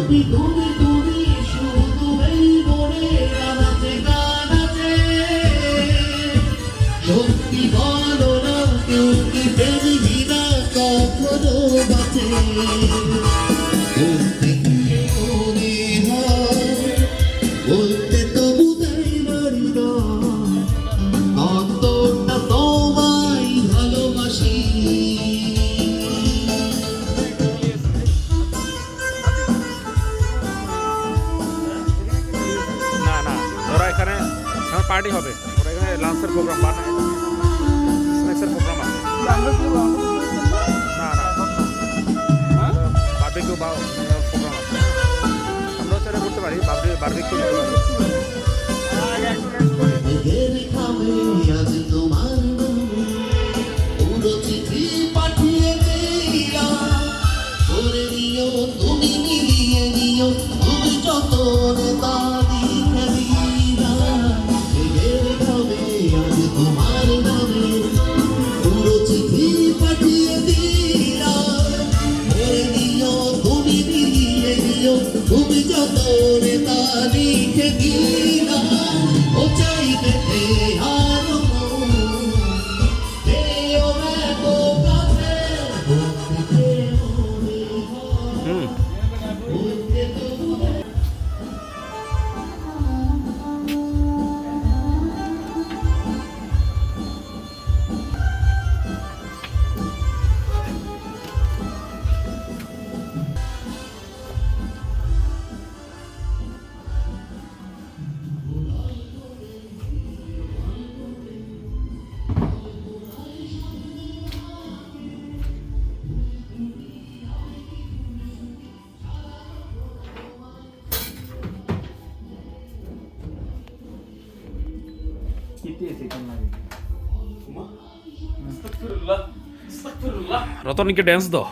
তুমি তুমি তুমি শুধু এই মনে রানাতে গান আছে সত্যি বলো না কেউ কি প্রেমী না কখনো বাঁচে বলতে গিয়ে মনে হয় বলতে তো বুঝাই পারি না অন্তরটা তোমায় ভালোবাসি না না ওরা এখানে পার্টি হবে ওরা এখানে লাঞ্চের প্রোগ্রাম বানায় স্ন্যাক্সের প্রোগ্রাম আছে না না বারবিকিউ বা প্রোগ্রাম আছে আমরাও সেটা করতে পারি বারবিকিউ করতে পারি মেঘের খামে আজ তোমার পুরো চিঠি পাঠিয়ে দিলাম করে নিও তুমি মিলিয়ে নিও তুমি যতনে তা লিখে দিলাম মেঘের খামে আজ তোমার নামে পুরো চিঠি পাঠিয়ে দিলাম করে নিও তুমি মিলিয়ে নিও তুমি যতনে তা লিখে দিলাম ও চাইতে আরো দেও এত কাছে বলতে মনে হয় বলতে তো রতনকে ড্যান্স দাও